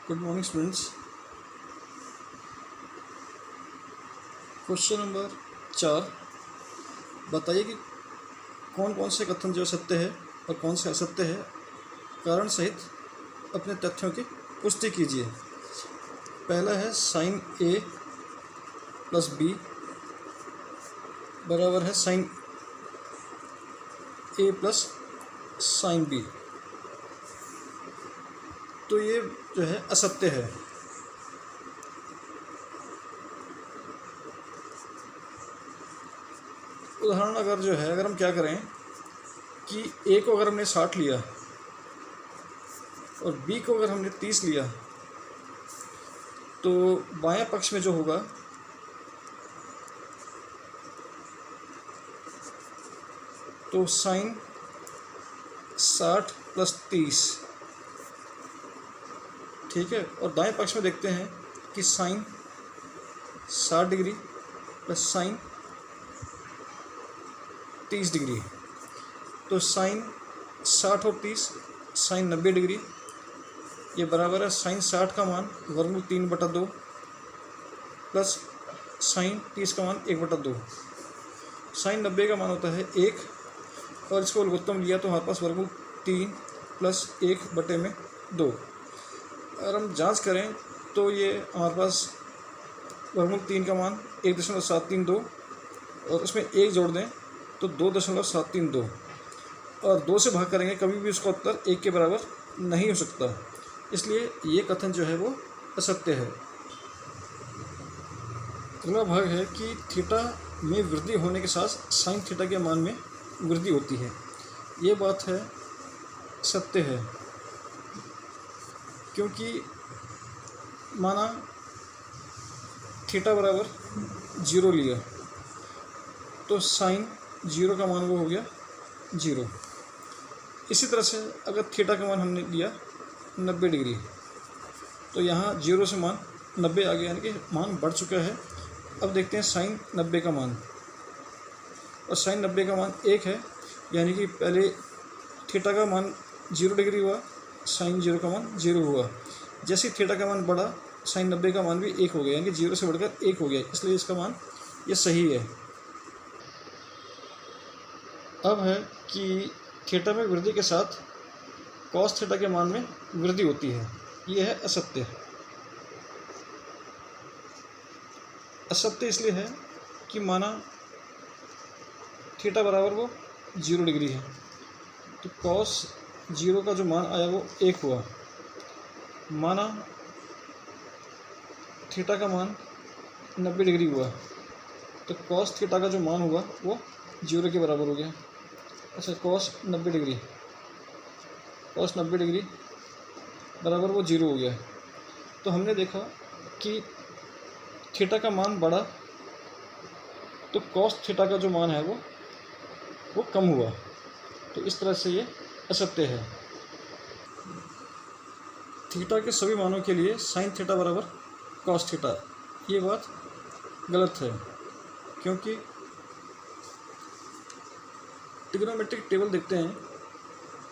Good morning students. Question number 4, बताइए कि कौन कौन से कथन जो सत्य है और कौन से असत्य है, कारण सहित अपने तथ्यों की पुष्टि कीजिए। पहला है साइन ए प्लस बी बराबर है साइन ए प्लस साइन बी। तो ये जो है असत्य है। उदाहरण अगर हम क्या करें कि ए को अगर हमने 60 लिया और बी को अगर हमने 30 लिया, तो बाएं पक्ष में जो होगा तो साइन 60 प्लस 30, ठीक है। और दाएं पक्ष में देखते हैं कि sine 60 degree plus sine 30 degree, तो साइन 60 और 30 साइन 90 डिग्री, ये बराबर है साइन 60 का मान वर्गमूल 3/2 प्लस साइन 30 का मान 1/2। साइन 90 का मान होता है 1 और इसको लघुत्तम लिया तो हमारे पास वर्गमूल 3 प्लस 1/2। अगर हम जांच करें तो ये हमारे पास वर्गमूल 3 का मान 1.732 और उसमें 1 जोड़ दें तो 2.732 और 2 से भाग करेंगे, कभी भी उसका उत्तर 1 के बराबर नहीं हो सकता। इसलिए ये कथन जो है वो असत्य है। अगला भाग है कि थीटा में वृद्धि होने के साथ साइन थीटा के मान में वृद्धि होती है। ये बात है सत्य है, क्योंकि माना थीटा बराबर 0 लिया तो साइन 0 का मान वो हो गया 0। इसी तरह से अगर थीटा का मान हमने लिया 90 डिग्री, तो यहाँ 0 से मान 90 आ गया, यानी कि मान बढ़ चुका है। अब देखते हैं साइन 90 का मान, और साइन 90 का मान 1 है, यानी कि पहले थीटा का मान 0 डिग्री हुआ, साइन 0 का मान 0 हुआ। जैसे थीटा का मान बढ़ा, साइन 90 का मान भी 1 हो गया, यानी कि 0 से बढ़कर 1 हो गया, इसलिए इसका मान ये सही है। अब है कि थीटा में वृद्धि के साथ कॉस थीटा के मान में वृद्धि होती है। यह है असत्य। असत्य इसलिए है कि माना थीटा बराबर वो 0 डिग्री है, तो कॉस 0 का जो मान आया वो 1 हुआ। माना थीटा का मान 90 डिग्री हुआ, तो कॉस थीटा का जो मान हुआ वो 0 के बराबर हो गया। अच्छा, कॉस 90 डिग्री बराबर वो 0 हो गया। तो हमने देखा कि थीटा का मान बढ़ा तो कॉस थीटा का जो मान है वो कम हुआ। तो इस तरह से ये असत्य है। थीटा के सभी मानों के लिए साइन थीटा बराबर कॉस थीटा, ये बात गलत है, क्योंकि ट्रिग्नोमेट्रिक टेबल देखते हैं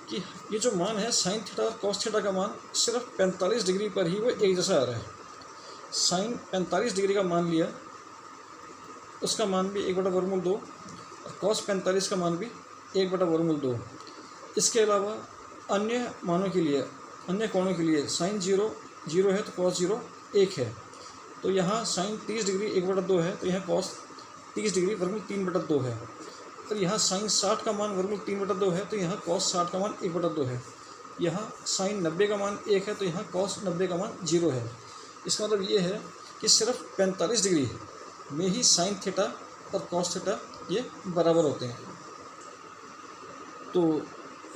कि ये जो मान है साइन थीटा और कॉस थीटा का मान सिर्फ 45 डिग्री पर ही वो एक जैसा आ रहा है। साइन 45 डिग्री का मान लिया, उसका मान भी 1/2 और कॉस 45 का मान भी 1/2। इसके अलावा अन्य मानों के लिए, अन्य कोणों के लिए साइन 0 है तो कॉस 0 1 है। तो यहाँ साइन 30 डिग्री 1/2 है, तो यहाँ कॉस 30 डिग्री वर्गमूल 3/2 है। और यहाँ साइन 60 का मान वर्गमूल 3/2 है, तो यहाँ कॉस 60 का मान 1/2 है। यहाँ साइन 90 का मान 1 है, तो यहाँ कॉस 90 का मान 0 है। इसका मतलब ये है कि सिर्फ 45 डिग्री में ही साइन थीटा और कॉस थीटा ये बराबर होते हैं। तो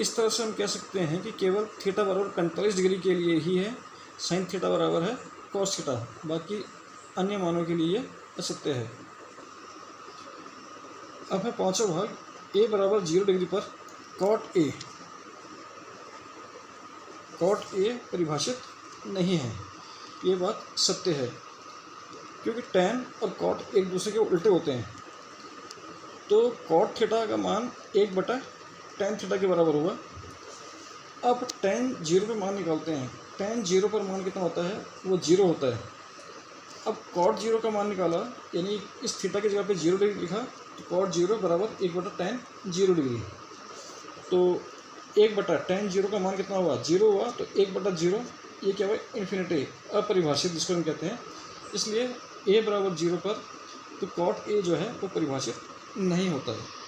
इस तरह से हम कह सकते हैं कि केवल थीटा बराबर 45 डिग्री के लिए ही है साइन थीटा बराबर है कॉस थीटा, बाकी अन्य मानों के लिए ये असत्य है। अब है पांचवा भाग, a बराबर 0 डिग्री पर कॉट ए परिभाषित नहीं है। ये बात सत्य है, क्योंकि टैन और कॉट एक दूसरे के उल्टे होते हैं। तो कॉट थीटा का मान 1/tan थीटा के बराबर होगा। अब tan 0 पे मान निकालते हैं tan 0 पर मान कितना होता है, वो 0 होता है। अब cot 0 का मान निकाला, यानी इस थीटा की जगह पे 0 डिग्री लिखा, तो cot 0 बराबर 1/tan 0 डिग्री। तो 1/tan 0 का मान कितना हुआ, 0 हुआ, तो 1/0 ये क्या हुआ, इन्फिनिटी, अपरिभाषित जिसको हम कहते हैं। इसलिए a बराबर 0 पर तो cot a जो है वो परिभाषित नहीं होता है।